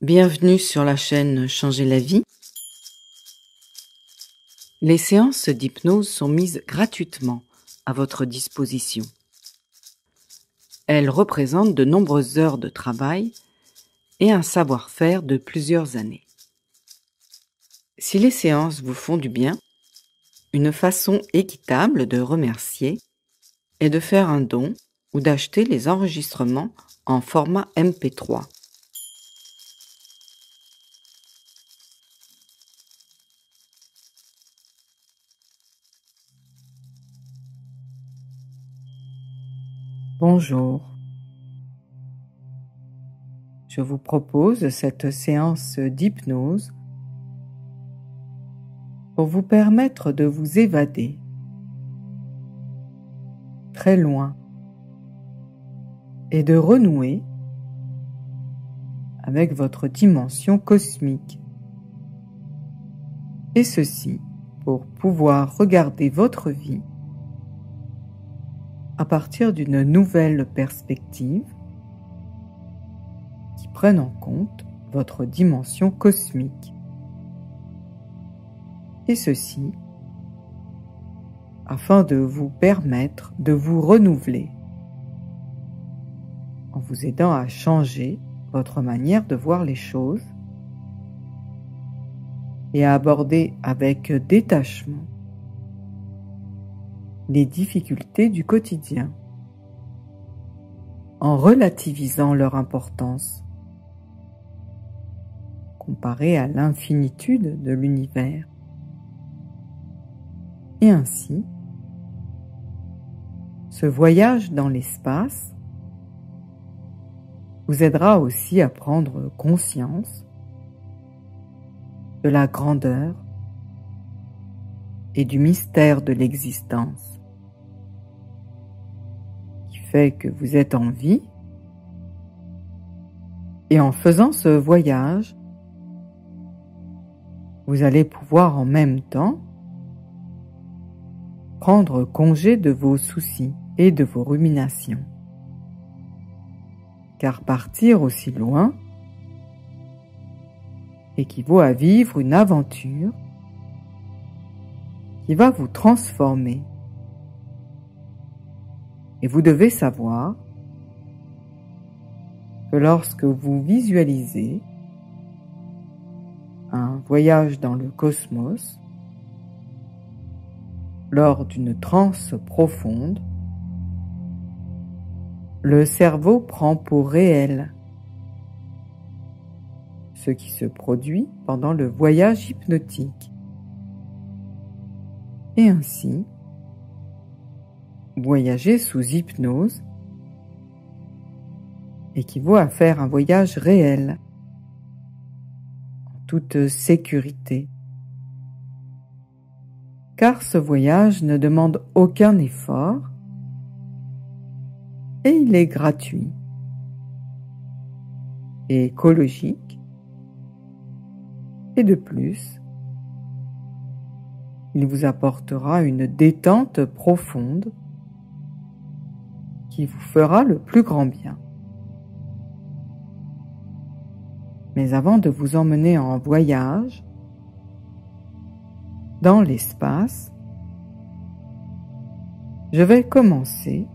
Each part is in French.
Bienvenue sur la chaîne Changer la vie. Les séances d'hypnose sont mises gratuitement à votre disposition. Elles représentent de nombreuses heures de travail et un savoir-faire de plusieurs années. Si les séances vous font du bien, une façon équitable de remercier est de faire un don ou d'acheter les enregistrements en format MP3. Bonjour. Je vous propose cette séance d'hypnose pour vous permettre de vous évader très loin et de renouer avec votre dimension cosmique. Et ceci pour pouvoir regarder votre vie à partir d'une nouvelle perspective qui prenne en compte votre dimension cosmique. Et ceci afin de vous permettre de vous renouveler en vous aidant à changer votre manière de voir les choses et à aborder avec détachement les difficultés du quotidien en relativisant leur importance comparée à l'infinitude de l'univers. Et ainsi, ce voyage dans l'espace vous aidera aussi à prendre conscience de la grandeur et du mystère de l'existence qui fait que vous êtes en vie. Et en faisant ce voyage, vous allez pouvoir en même temps prendre congé de vos soucis et de vos ruminations. Car partir aussi loin équivaut à vivre une aventure qui va vous transformer. Et vous devez savoir que lorsque vous visualisez un voyage dans le cosmos, lors d'une transe profonde, le cerveau prend pour réel ce qui se produit pendant le voyage hypnotique. Et ainsi, voyager sous hypnose équivaut à faire un voyage réel, en toute sécurité. Car ce voyage ne demande aucun effort et il est gratuit et écologique. Et de plus, il vous apportera une détente profonde qui vous fera le plus grand bien. Mais avant de vous emmener en voyage dans l'espace, je vais commencer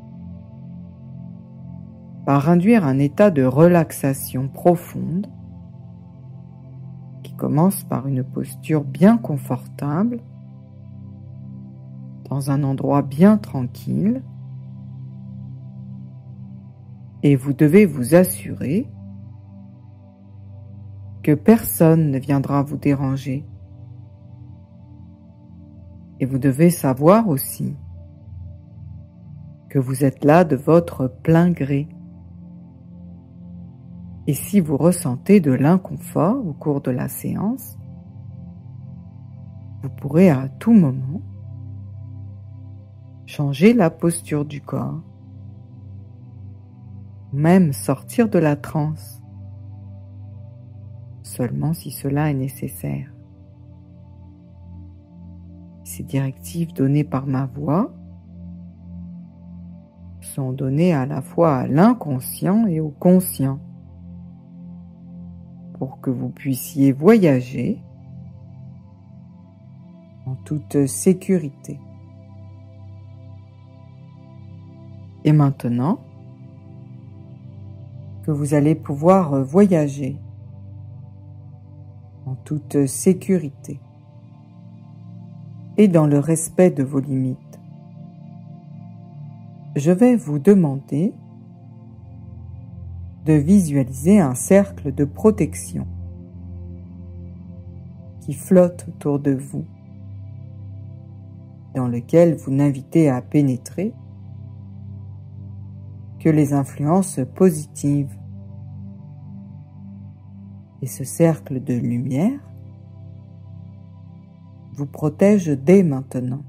par induire un état de relaxation profonde qui commence par une posture bien confortable dans un endroit bien tranquille, et vous devez vous assurer que personne ne viendra vous déranger. Et vous devez savoir aussi que vous êtes là de votre plein gré. Et si vous ressentez de l'inconfort au cours de la séance, vous pourrez à tout moment changer la posture du corps, même sortir de la transe, seulement si cela est nécessaire. Ces directives données par ma voix sont données à la fois à l'inconscient et au conscient. pour que vous puissiez voyager en toute sécurité. Et maintenant que vous allez pouvoir voyager en toute sécurité et dans le respect de vos limites, je vais vous demander de visualiser un cercle de protection qui flotte autour de vous, dans lequel vous n'invitez à pénétrer que les influences positives. Et ce cercle de lumière vous protège dès maintenant.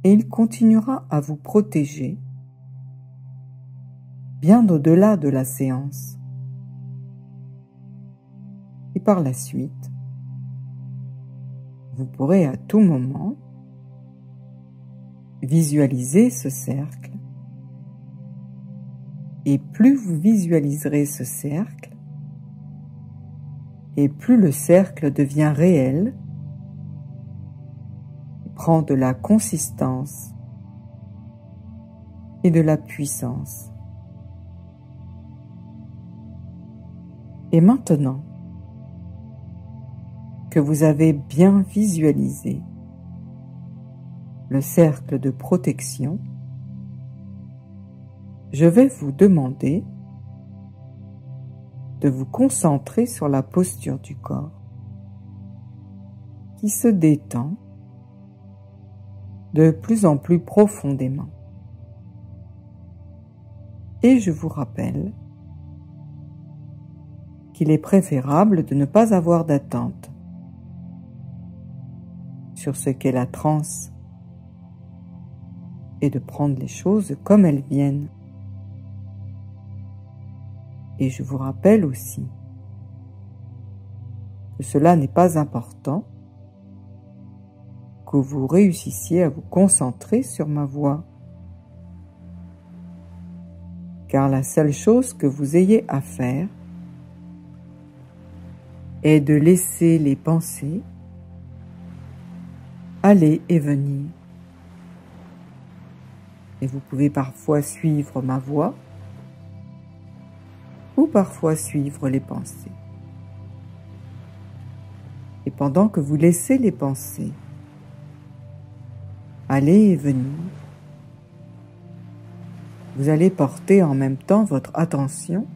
Et il continuera à vous protéger bien au-delà de la séance. Et par la suite, vous pourrez à tout moment visualiser ce cercle. Et plus vous visualiserez ce cercle, et plus le cercle devient réel, prend de la consistance et de la puissance. Et maintenant que vous avez bien visualisé le cercle de protection, je vais vous demander de vous concentrer sur la posture du corps qui se détend de plus en plus profondément. Et je vous rappelle qu'il est préférable de ne pas avoir d'attente sur ce qu'est la transe et de prendre les choses comme elles viennent. Et je vous rappelle aussi que cela n'est pas important, que vous réussissiez à vous concentrer sur ma voix. Car la seule chose que vous ayez à faire est de laisser les pensées aller et venir. Et vous pouvez parfois suivre ma voix ou parfois suivre les pensées. Et pendant que vous laissez les pensées aller et venir, vous allez porter en même temps votre attention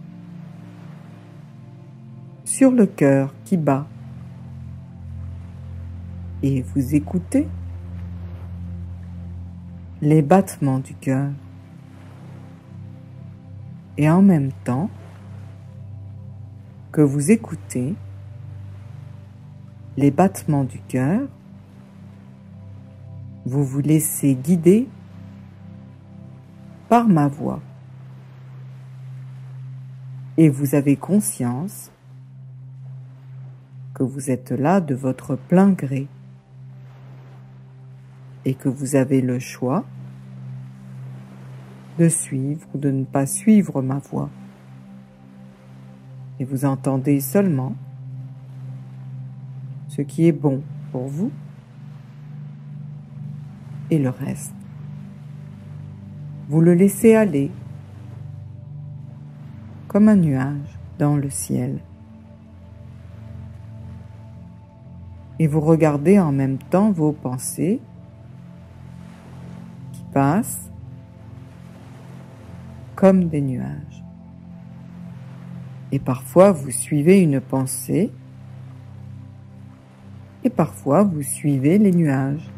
sur le cœur qui bat et vous écoutez les battements du cœur. Et en même temps que vous écoutez les battements du cœur, vous vous laissez guider par ma voix. Et vous avez conscience que vous êtes là de votre plein gré et que vous avez le choix de suivre ou de ne pas suivre ma voix. Et vous entendez seulement ce qui est bon pour vous et le reste, vous le laissez aller comme un nuage dans le ciel. Et vous regardez en même temps vos pensées qui passent comme des nuages. Et parfois vous suivez une pensée et parfois vous suivez les nuages.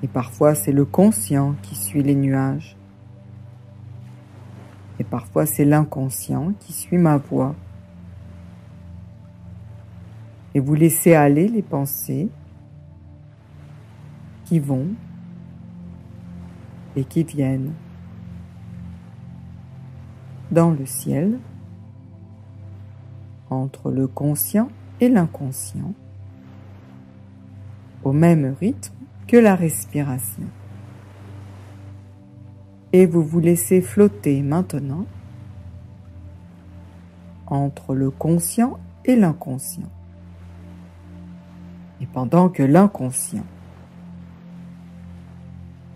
Et parfois c'est le conscient qui suit les nuages. Et parfois c'est l'inconscient qui suit ma voix. Et vous laissez aller les pensées qui vont et qui viennent dans le ciel, entre le conscient et l'inconscient, au même rythme que la respiration. Et vous vous laissez flotter maintenant entre le conscient et l'inconscient. Et pendant que l'inconscient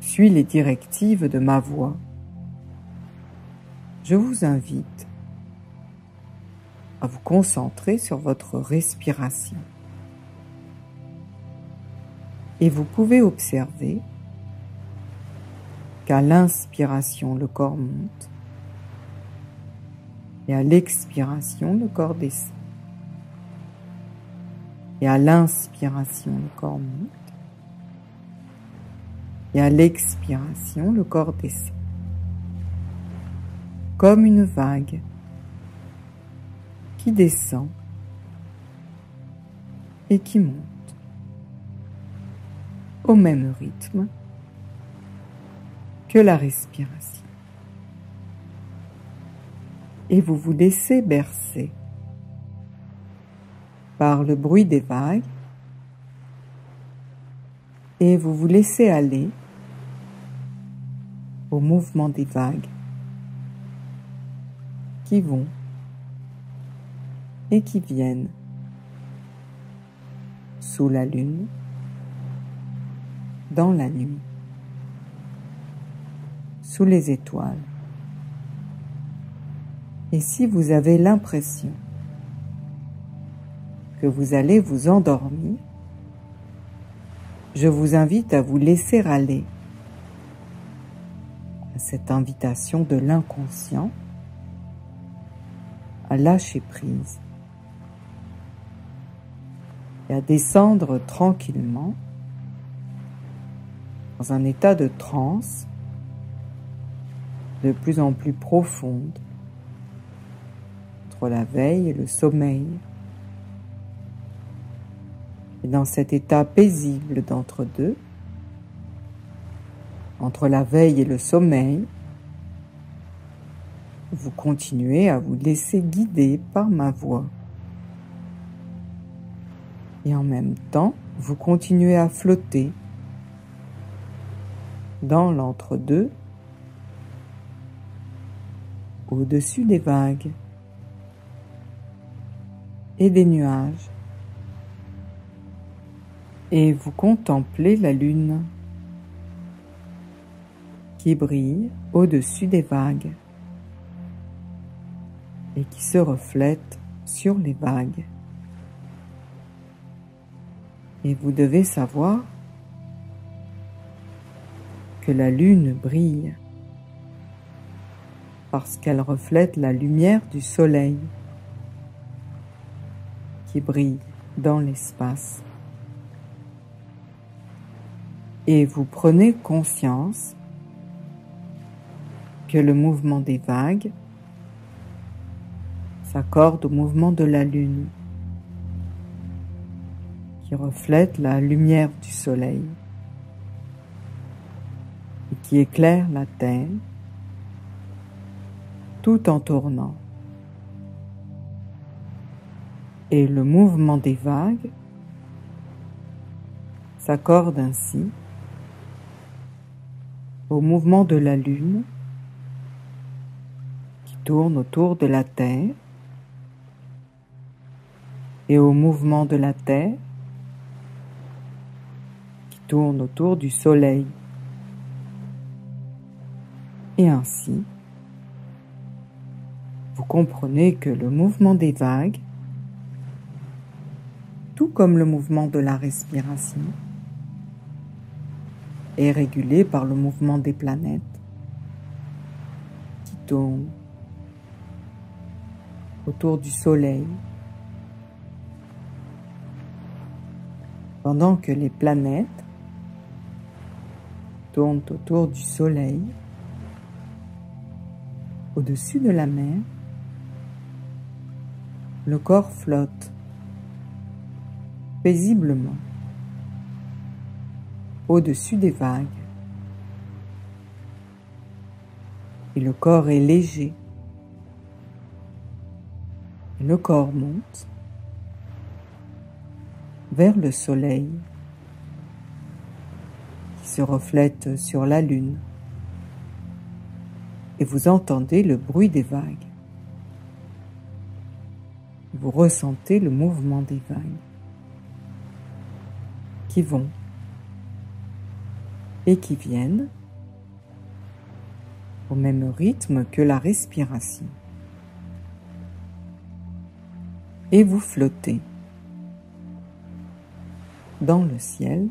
suit les directives de ma voix, je vous invite à vous concentrer sur votre respiration. Et vous pouvez observer qu'à l'inspiration, le corps monte et à l'expiration, le corps descend. Et à l'inspiration, le corps monte et à l'expiration, le corps descend. Comme une vague qui descend et qui monte au même rythme que la respiration. Et vous vous laissez bercer par le bruit des vagues et vous vous laissez aller au mouvement des vagues qui vont et qui viennent sous la lune, dans la nuit, sous les étoiles. Et si vous avez l'impression que vous allez vous endormir, je vous invite à vous laisser aller à cette invitation de l'inconscient à lâcher prise et à descendre tranquillement dans un état de transe de plus en plus profonde entre la veille et le sommeil. Et dans cet état paisible d'entre-deux, entre la veille et le sommeil, vous continuez à vous laisser guider par ma voix. Et en même temps, vous continuez à flotter dans l'entre-deux, au-dessus des vagues et des nuages. Et vous contemplez la lune qui brille au-dessus des vagues et qui se reflète sur les vagues. Et vous devez savoir que la lune brille parce qu'elle reflète la lumière du soleil qui brille dans l'espace. Et vous prenez conscience que le mouvement des vagues s'accorde au mouvement de la lune qui reflète la lumière du soleil et qui éclaire la terre tout en tournant. Et le mouvement des vagues s'accorde ainsi au mouvement de la lune qui tourne autour de la terre et au mouvement de la terre qui tourne autour du soleil. Et ainsi, vous comprenez que le mouvement des vagues, tout comme le mouvement de la respiration, est régulé par le mouvement des planètes qui tournent autour du soleil, pendant que les planètes tournent autour du soleil. Au-dessus de la mer, le corps flotte paisiblement au-dessus des vagues et le corps est léger. Et le corps monte vers le soleil qui se reflète sur la lune et vous entendez le bruit des vagues. Vous ressentez le mouvement des vagues qui vont et qui viennent au même rythme que la respiration. Et vous flottez dans le ciel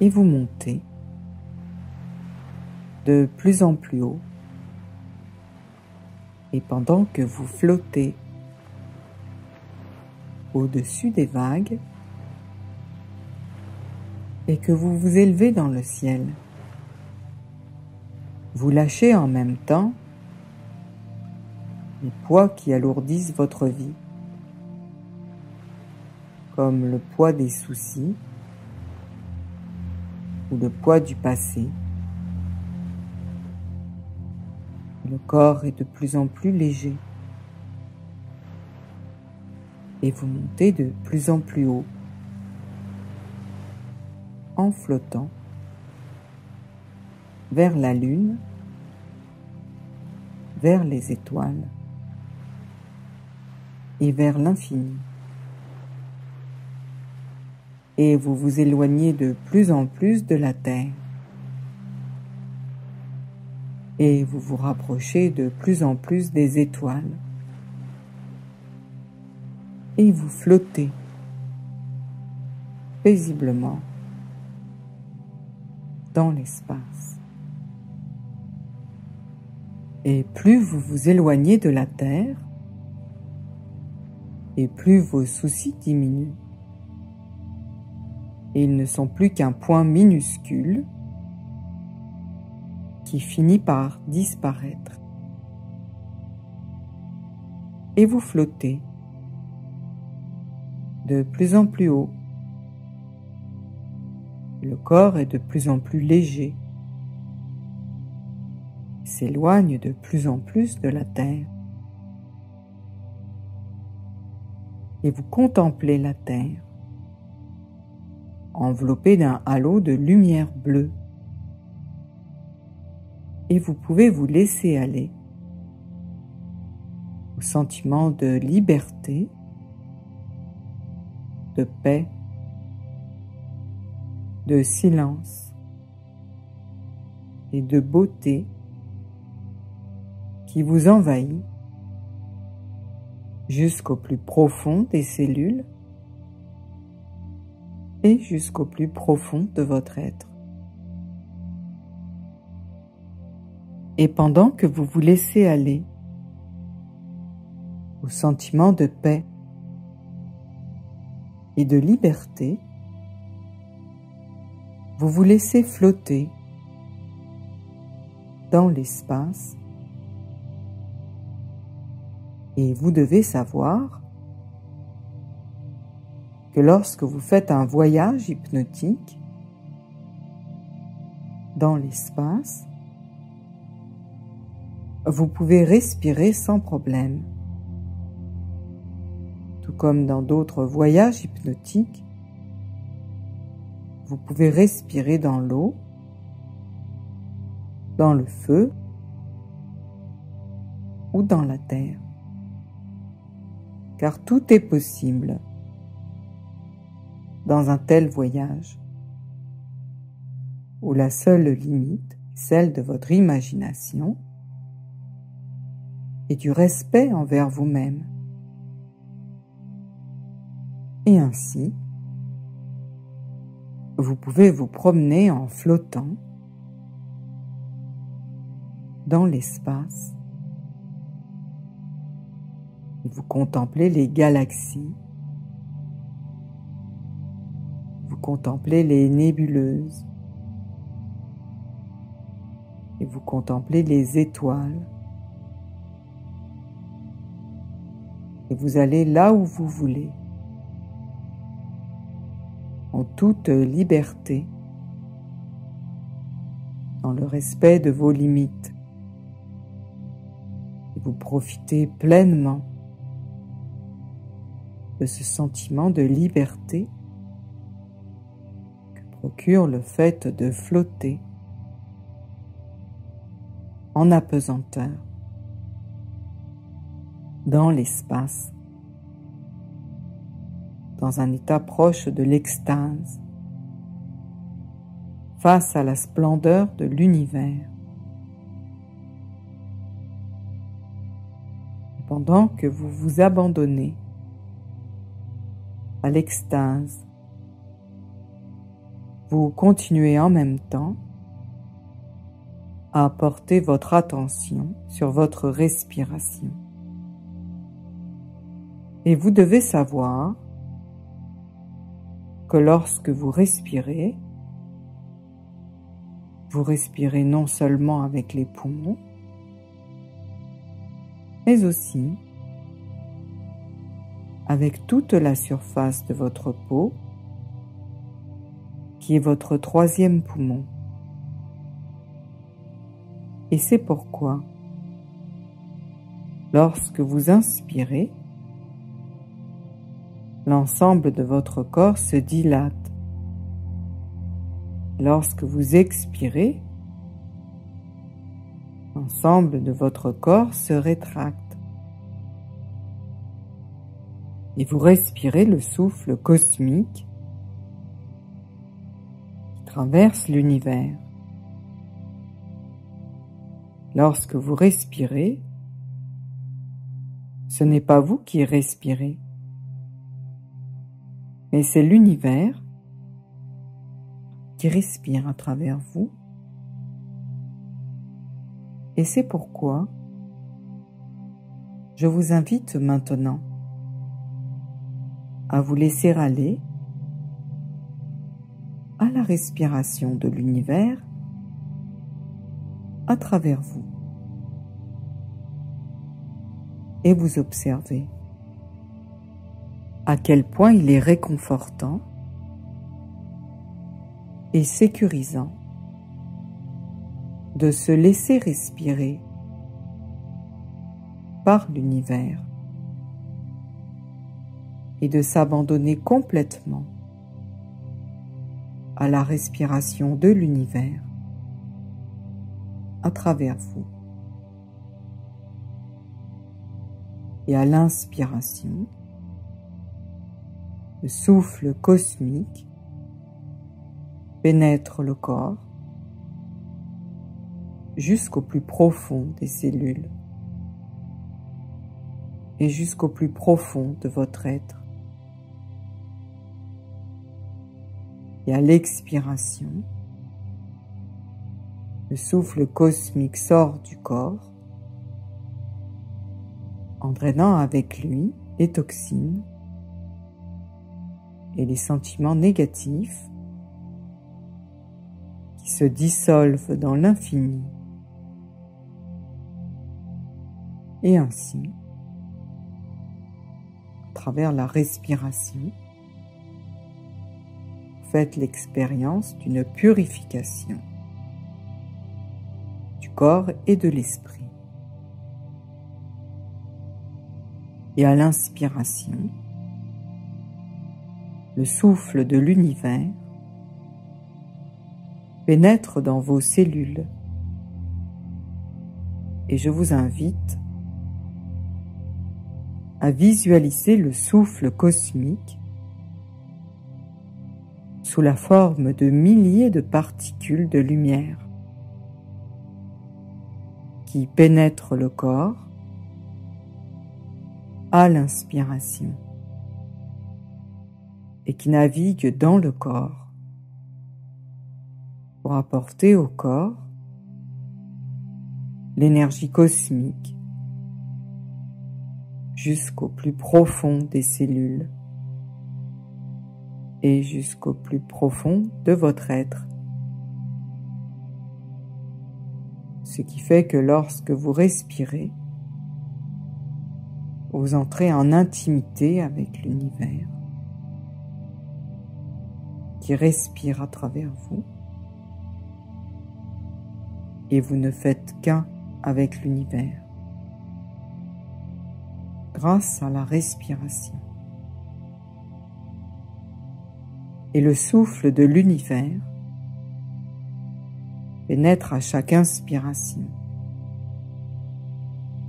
et vous montez de plus en plus haut. Et pendant que vous flottez au-dessus des vagues et que vous vous élevez dans le ciel, vous lâchez en même temps les poids qui alourdissent votre vie, comme le poids des soucis ou le poids du passé. Le corps est de plus en plus léger et vous montez de plus en plus haut en flottant vers la lune, vers les étoiles et vers l'infini. Et vous vous éloignez de plus en plus de la Terre. Et vous vous rapprochez de plus en plus des étoiles. Et vous flottez paisiblement dans l'espace. Et plus vous vous éloignez de la Terre, et plus vos soucis diminuent. Et ils ne sont plus qu'un point minuscule qui finit par disparaître. Et vous flottez de plus en plus haut. Le corps est de plus en plus léger, s'éloigne de plus en plus de la Terre. Et vous contemplez la Terre, enveloppée d'un halo de lumière bleue. Et vous pouvez vous laisser aller au sentiment de liberté, de paix, de silence et de beauté qui vous envahit jusqu'au plus profond des cellules et jusqu'au plus profond de votre être. Et pendant que vous vous laissez aller au sentiment de paix et de liberté, vous vous laissez flotter dans l'espace et vous devez savoir que lorsque vous faites un voyage hypnotique dans l'espace, vous pouvez respirer sans problème. Tout comme dans d'autres voyages hypnotiques, vous pouvez respirer dans l'eau, dans le feu ou dans la terre. Car tout est possible dans un tel voyage, où la seule limite est celle de votre imagination et du respect envers vous-même. Et ainsi, vous pouvez vous promener en flottant dans l'espace et vous contemplez les galaxies, vous contemplez les nébuleuses et vous contemplez les étoiles. Et vous allez là où vous voulez, en toute liberté, dans le respect de vos limites. Et vous profitez pleinement de ce sentiment de liberté que procure le fait de flotter en apesanteur dans l'espace, dans un état proche de l'extase, face à la splendeur de l'univers. Pendant que vous vous abandonnez à l'extase, vous continuez en même temps à porter votre attention sur votre respiration. Et vous devez savoir que lorsque vous respirez non seulement avec les poumons, mais aussi avec toute la surface de votre peau, qui est votre troisième poumon. Et c'est pourquoi, lorsque vous inspirez, l'ensemble de votre corps se dilate. Lorsque vous expirez, l'ensemble de votre corps se rétracte. Et vous respirez le souffle cosmique qui traverse l'univers. Lorsque vous respirez, ce n'est pas vous qui respirez, mais c'est l'univers qui respire à travers vous. Et c'est pourquoi je vous invite maintenant à vous laisser aller à la respiration de l'univers à travers vous. Et vous observez à quel point il est réconfortant et sécurisant de se laisser respirer par l'univers et de s'abandonner complètement à la respiration de l'univers à travers vous. Et à l'inspiration, le souffle cosmique pénètre le corps jusqu'au plus profond des cellules et jusqu'au plus profond de votre être. Et à l'expiration, le souffle cosmique sort du corps en drainant avec lui les toxines et les sentiments négatifs qui se dissolvent dans l'infini. Et ainsi, à travers la respiration, faites l'expérience d'une purification du corps et de l'esprit. Et à l'inspiration, le souffle de l'univers pénètre dans vos cellules. Et je vous invite à visualiser le souffle cosmique sous la forme de milliers de particules de lumière qui pénètrent le corps à l'inspiration et qui naviguent dans le corps pour apporter au corps l'énergie cosmique jusqu'au plus profond des cellules et jusqu'au plus profond de votre être. Ce qui fait que lorsque vous respirez, vous entrez en intimité avec l'univers qui respire à travers vous et vous ne faites qu'un avec l'univers grâce à la respiration. Et le souffle de l'univers pénètre à chaque inspiration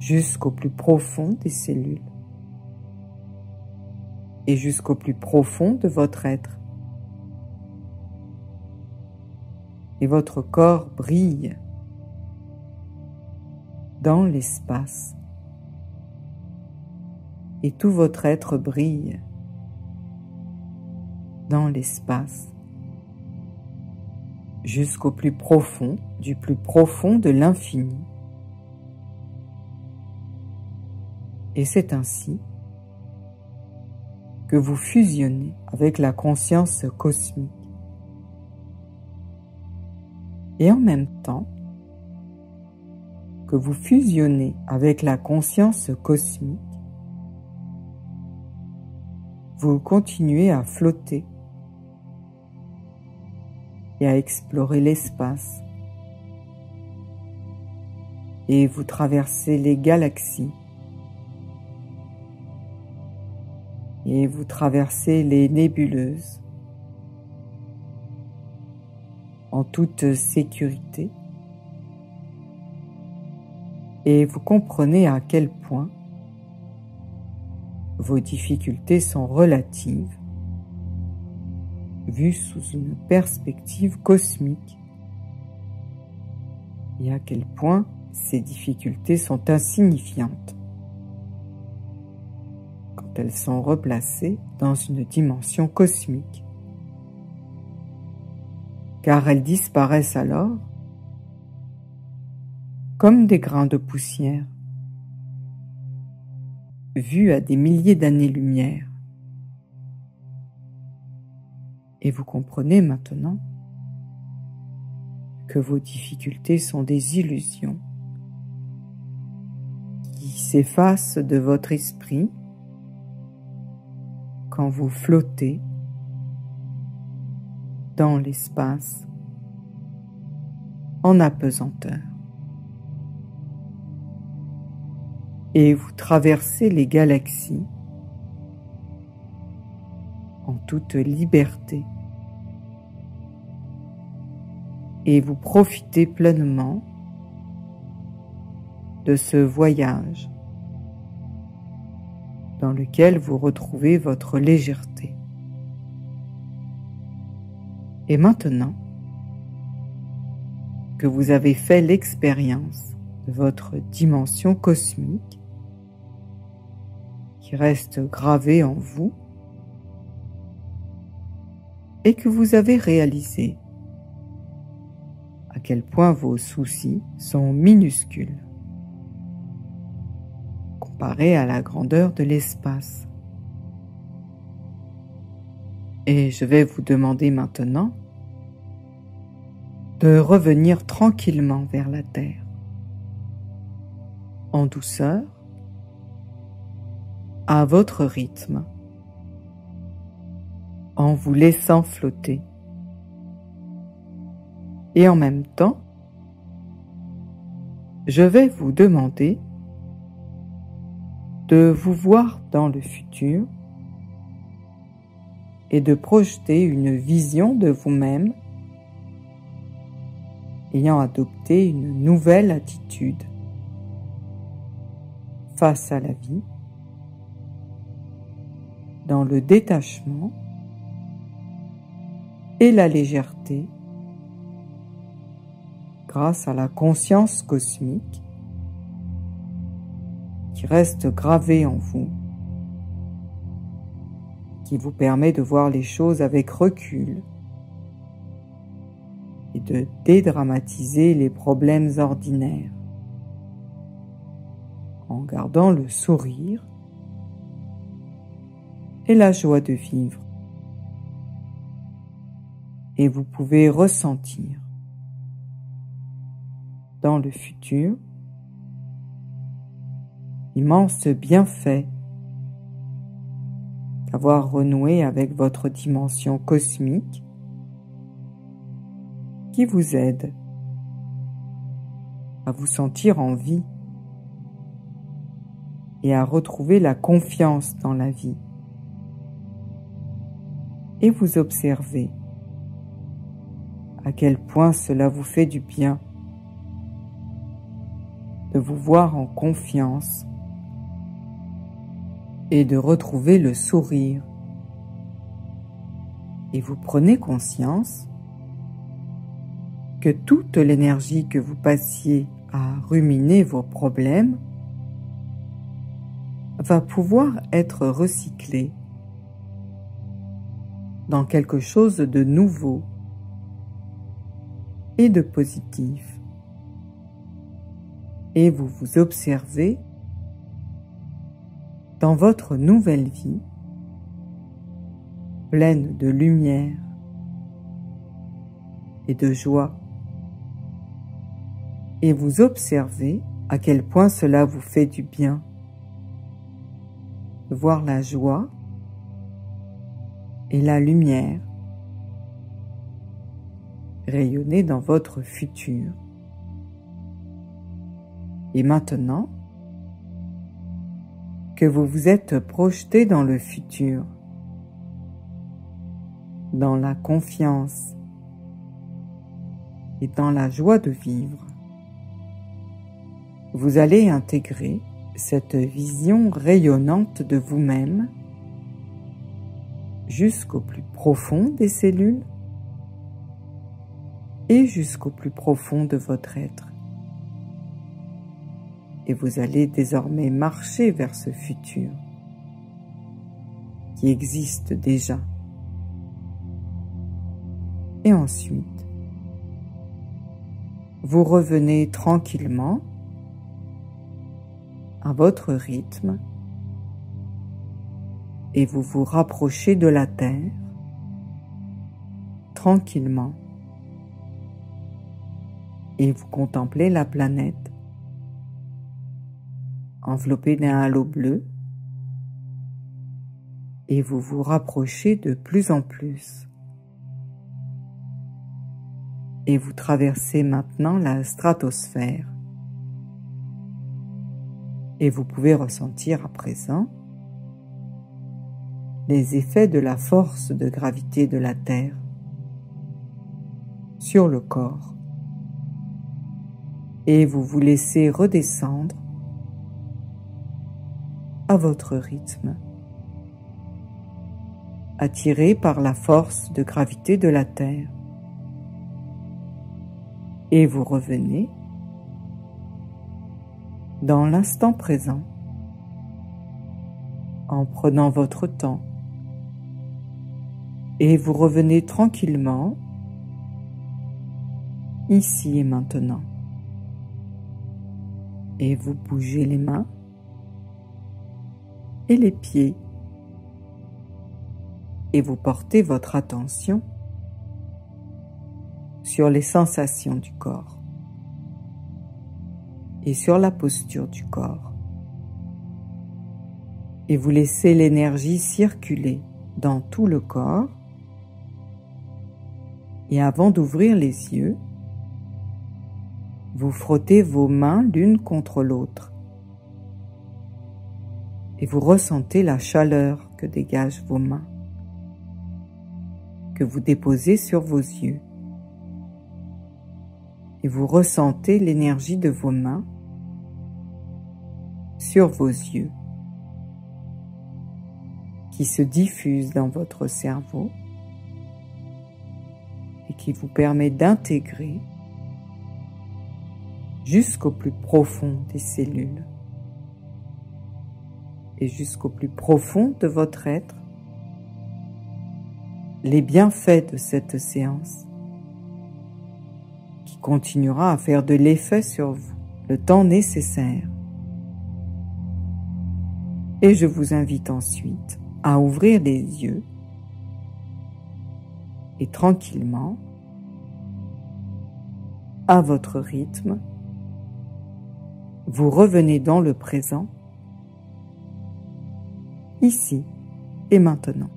jusqu'au plus profond des cellules et jusqu'au plus profond de votre être. Et votre corps brille dans l'espace. Et tout votre être brille dans l'espace, jusqu'au plus profond, du plus profond de l'infini. Et c'est ainsi que vous fusionnez avec la conscience cosmique. Et en même temps que vous fusionnez avec la conscience cosmique, vous continuez à flotter et à explorer l'espace. Et vous traversez les galaxies. Et vous traversez les nébuleuses en toute sécurité. Et vous comprenez à quel point vos difficultés sont relatives, vues sous une perspective cosmique, et à quel point ces difficultés sont insignifiantes quand elles sont replacées dans une dimension cosmique, car elles disparaissent alors comme des grains de poussière, vus à des milliers d'années-lumière. Et vous comprenez maintenant que vos difficultés sont des illusions qui s'effacent de votre esprit quand vous flottez dans l'espace en apesanteur. Et vous traversez les galaxies en toute liberté. Et vous profitez pleinement de ce voyage dans lequel vous retrouvez votre légèreté. Et maintenant que vous avez fait l'expérience de votre dimension cosmique qui reste gravée en vous et que vous avez réalisé à quel point vos soucis sont minuscules comparés à la grandeur de l'espace. Et je vais vous demander maintenant de revenir tranquillement vers la Terre, en douceur, à votre rythme, en vous laissant flotter. Et en même temps, je vais vous demander de vous voir dans le futur et de projeter une vision de vous-même ayant adopté une nouvelle attitude face à la vie, dans le détachement et la légèreté, grâce à la conscience cosmique qui reste gravée en vous, qui vous permet de voir les choses avec recul et de dédramatiser les problèmes ordinaires en gardant le sourire et la joie de vivre. Et vous pouvez ressentir dans le futur l'immense bienfait d'avoir renoué avec votre dimension cosmique qui vous aide à vous sentir en vie et à retrouver la confiance dans la vie. Et vous observez à quel point cela vous fait du bien de vous voir en confiance et de retrouver le sourire. Et vous prenez conscience que toute l'énergie que vous passiez à ruminer vos problèmes va pouvoir être recyclée dans quelque chose de nouveau et de positif. Et vous vous observez dans votre nouvelle vie, pleine de lumière et de joie. Et vous observez à quel point cela vous fait du bien de voir la joie et la lumière rayonner dans votre futur. Et maintenant que vous vous êtes projeté dans le futur, dans la confiance et dans la joie de vivre, vous allez intégrer cette vision rayonnante de vous-même jusqu'au plus profond des cellules et jusqu'au plus profond de votre être. Et vous allez désormais marcher vers ce futur qui existe déjà. Et ensuite, vous revenez tranquillement à votre rythme et vous vous rapprochez de la Terre tranquillement et vous contemplez la planète enveloppée d'un halo bleu et vous vous rapprochez de plus en plus. Et vous traversez maintenant la stratosphère. Et vous pouvez ressentir à présent les effets de la force de gravité de la Terre sur le corps. Et vous vous laissez redescendre à votre rythme, attiré par la force de gravité de la Terre. Et vous revenez dans l'instant présent en prenant votre temps et vous revenez tranquillement ici et maintenant et vous bougez les mains et les pieds et vous portez votre attention sur les sensations du corps et sur la posture du corps. Et vous laissez l'énergie circuler dans tout le corps. Et avant d'ouvrir les yeux, vous frottez vos mains l'une contre l'autre. Et vous ressentez la chaleur que dégagent vos mains, que vous déposez sur vos yeux. Et vous ressentez l'énergie de vos mains sur vos yeux qui se diffuse dans votre cerveau et qui vous permet d'intégrer jusqu'au plus profond des cellules et jusqu'au plus profond de votre être les bienfaits de cette séance qui continuera à faire de l'effet sur vous le temps nécessaire. Et je vous invite ensuite à ouvrir les yeux et tranquillement, à votre rythme, vous revenez dans le présent, ici et maintenant.